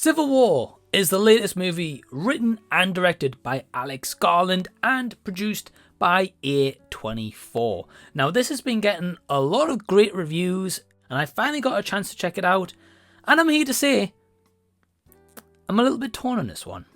Civil War is the latest movie written and directed by Alex Garland and produced by A24. Now, this has been getting a lot of great reviews, and I finally got a chance to check it out, and I'm here to say I'm a little bit torn on this one.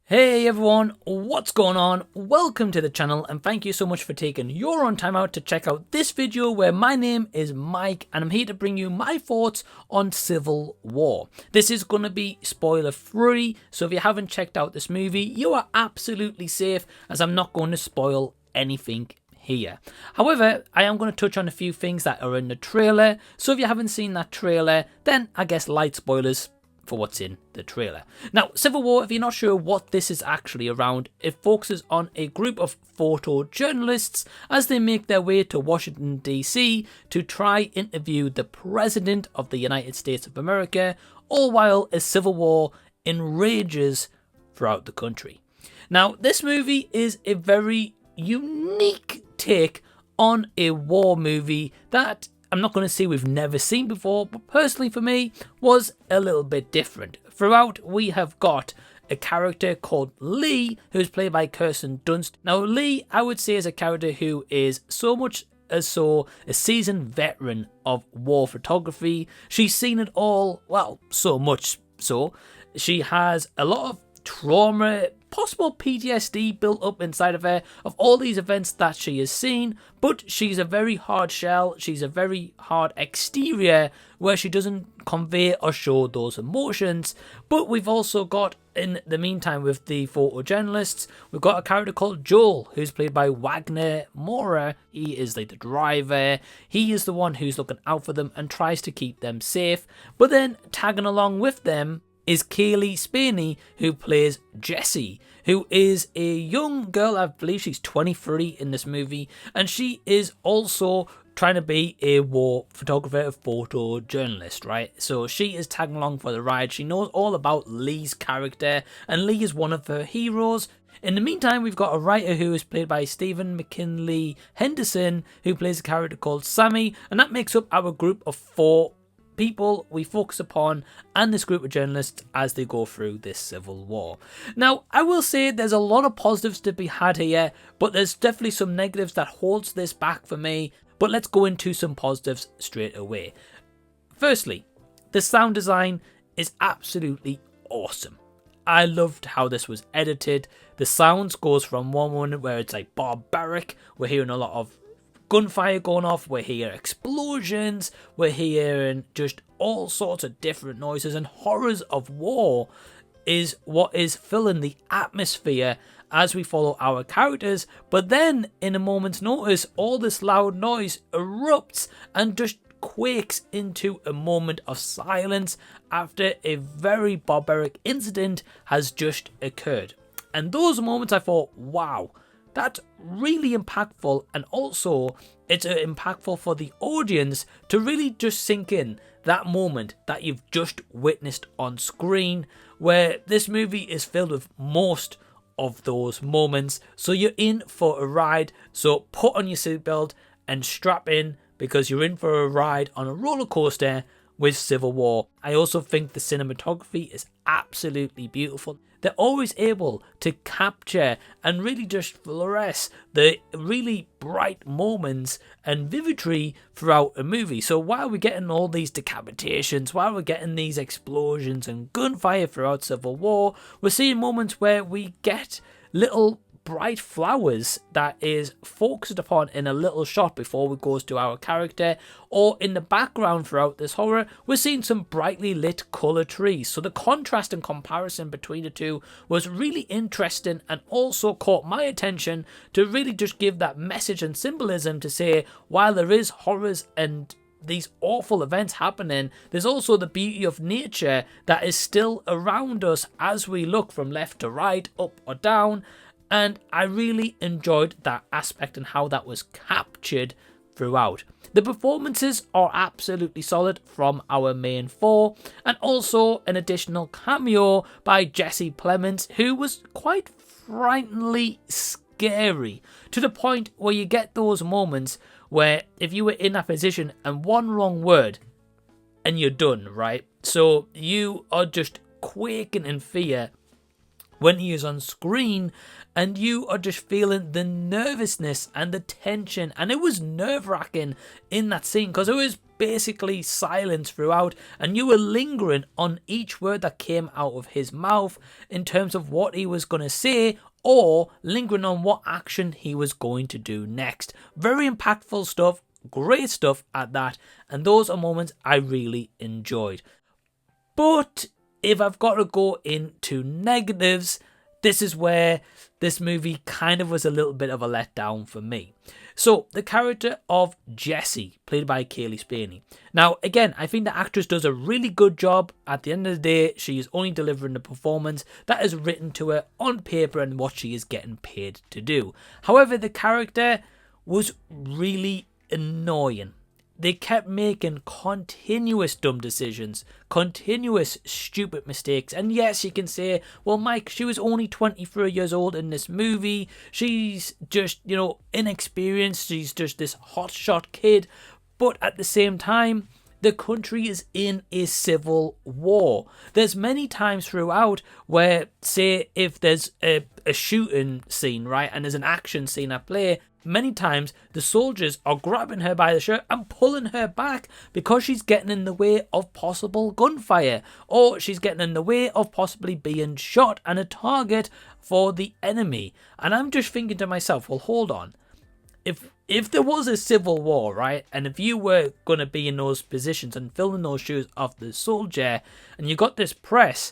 Hey everyone, what's going on? Welcome to the channel and thank you so much for taking your own time out to check out this video where my name is Mike and I'm here to bring you my thoughts on Civil War. This is going to be spoiler free, so if you haven't checked out this movie, you are absolutely safe as I'm not going to spoil anything here. However, I am going to touch on a few things that are in the trailer, so if you haven't seen that trailer, then I guess light spoilers for what's in the trailer. Now, Civil War, if you're not sure what this is actually around, it focuses on a group of photojournalists as they make their way to Washington DC to try interview the President of the United States of America, all while a civil war enrages throughout the country. Now, this movie is a very unique take on a war movie that I'm not going to say we've never seen before, but personally for me was a little bit different. Throughout, we have got a character called Lee, who's played by Kirsten Dunst. Now, Lee, I would say, is a character who is so much as so a seasoned veteran of war photography. She's seen it all, well, so much so. She has a lot of trauma, possible PTSD built up inside of her of all these events that she has seen, but she's a very hard shell, she's a very hard exterior where she doesn't convey or show those emotions. But we've also got, in the meantime, with the photojournalists, we've got a character called Joel, who's played by Wagner Moura. He is like the driver, he is the one who's looking out for them and tries to keep them safe, but then tagging along with them is Cailee Spaeny, who plays Jessie, who is a young girl. I believe she's 23 in this movie, and she is also trying to be a war photographer, a photojournalist, right? So she is tagging along for the ride. She knows all about Lee's character, and Lee is one of her heroes. In the meantime, we've got a writer who is played by McKinley Henderson, who plays a character called Sammy, and that makes up our group of four people we focus upon and this group of journalists as they go through this civil war. Now, I will say there's a lot of positives to be had here, but there's definitely some negatives that holds this back for me. But let's go into some positives straight away. Firstly, the sound design is absolutely awesome. I loved how this was edited. The sounds goes from one moment where it's like barbaric, we're hearing a lot of gunfire going off, we're hearing explosions, we're hearing just all sorts of different noises, and horrors of war is what is filling the atmosphere as we follow our characters. But then in a moment's notice, all this loud noise erupts and just quakes into a moment of silence after a very barbaric incident has just occurred. And those moments I thought, wow, that's really impactful, and also it's impactful for the audience to really just sink in that moment that you've just witnessed on screen, where this movie is filled with most of those moments. So you're in for a ride, so put on your seatbelt and strap in, because you're in for a ride on a roller coaster with Civil War. I also think the cinematography is absolutely beautiful. They're always able to capture and really just fluoresce the really bright moments and vividry throughout a movie. So while we're getting all these decapitations, while we're getting these explosions and gunfire throughout Civil War, we're seeing moments where we get little bright flowers that is focused upon in a little shot before it goes to our character, or in the background throughout this horror we're seeing some brightly lit colour trees. So the contrast and comparison between the two was really interesting, and also caught my attention to really just give that message and symbolism to say, while there is horrors and these awful events happening, there's also the beauty of nature that is still around us as we look from left to right, up or down. And I really enjoyed that aspect and how that was captured throughout. The performances are absolutely solid from our main four, and also an additional cameo by Jesse Plemons, who was quite frighteningly scary scary, to the point where you get those moments where if you were in that position and one wrong word and you're done, right? So you are just quaking in fear when he is on screen, and you are just feeling the nervousness and the tension, and it was nerve-wracking in that scene because it was basically silence throughout, and you were lingering on each word that came out of his mouth in terms of what he was going to say, or lingering on what action he was going to do next. Very impactful stuff, great stuff at that, and those are moments I really enjoyed. But if I've got to go into negatives, this is where this movie kind of was a little bit of a letdown for me. So, the character of Jessie, played by Cailee Spaeny. Now, again, I think the actress does a really good job. At the end of the day, she is only delivering the performance that is written to her on paper and what she is getting paid to do. However, the character was really annoying. They kept making continuous dumb decisions, continuous stupid mistakes. And yes, you can say, well, Mike, she was only 23 years old in this movie. She's just, inexperienced. She's just this hotshot kid. But at the same time, the country is in a civil war. There's many times throughout where, say, if there's a shooting scene, right, and there's an action scene at play, many times the soldiers are grabbing her by the shirt and pulling her back because she's getting in the way of possible gunfire, or she's getting in the way of possibly being shot and a target for the enemy. And I'm just thinking to myself, well, hold on. If there was a civil war, right, and if you were going to be in those positions and fill in those shoes of the soldier, and you got this press,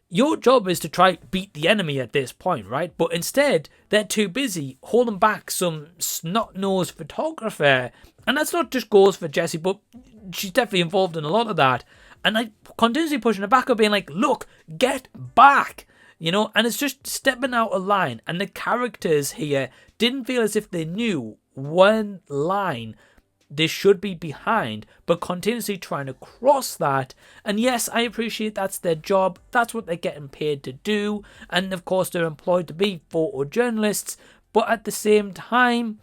your job is to try beat the enemy at this point, right? But instead, they're too busy holding back some snot-nosed photographer. And that's not just goes for Jessie, but she's definitely involved in a lot of that. And I continuously pushing her back up, being like, look, get back. And it's just stepping out of line. And the characters here didn't feel as if they knew one line they should be behind, but continuously trying to cross that. And yes, I appreciate that's their job. That's what they're getting paid to do. And of course, they're employed to be photojournalists. But at the same time,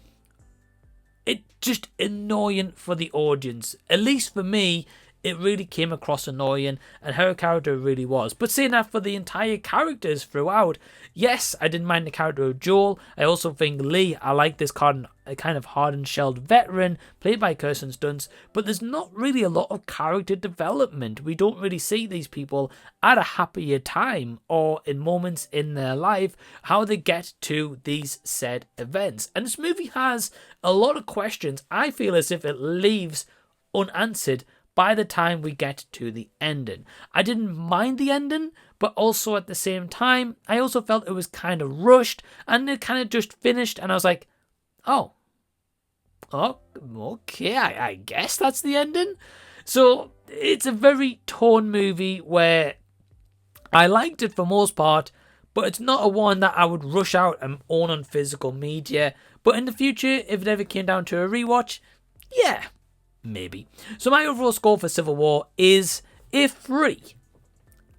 it's just annoying for the audience. At least for me, it really came across annoying, and her character really was. But saying that for the entire characters throughout, yes, I didn't mind the character of Joel. I also think Lee, I like this kind of hardened-shelled veteran, played by Kirsten Dunst, but there's not really a lot of character development. We don't really see these people at a happier time or in moments in their life, how they get to these said events. And this movie has a lot of questions I feel as if it leaves unanswered by the time we get to the ending. I didn't mind the ending, but also at the same time, I also felt it was kind of rushed, and it kind of just finished, and I was like, oh, okay, I guess that's the ending. So it's a very torn movie where I liked it for most part, but it's not a one that I would rush out and own on physical media. But in the future, if it ever came down to a rewatch, yeah, maybe. So my overall score for Civil War is a 3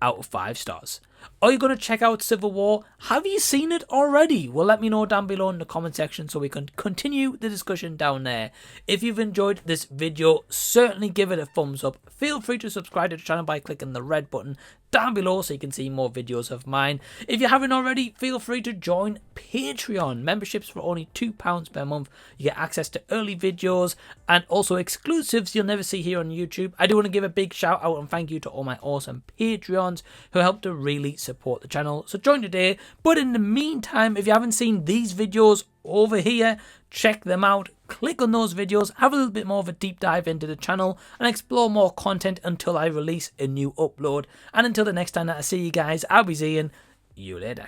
out of 5 stars. Are you going to check out Civil War? Have you seen it already? Well, let me know down below in the comment section so we can continue the discussion down there. If you've enjoyed this video, certainly give it a thumbs up. Feel free to subscribe to the channel by clicking the red button down below so you can see more videos of mine. If you haven't already, feel free to join Patreon. Memberships for only £2 per month. You get access to early videos and also exclusives you'll never see here on YouTube. I do want to give a big shout out and thank you to all my awesome Patreons who help to really support the channel. So join today. But in the meantime, if you haven't seen these videos over here, check them out. Click on those videos, have a little bit more of a deep dive into the channel and explore more content until I release a new upload. And until the next time that I see you guys, I'll be seeing you later.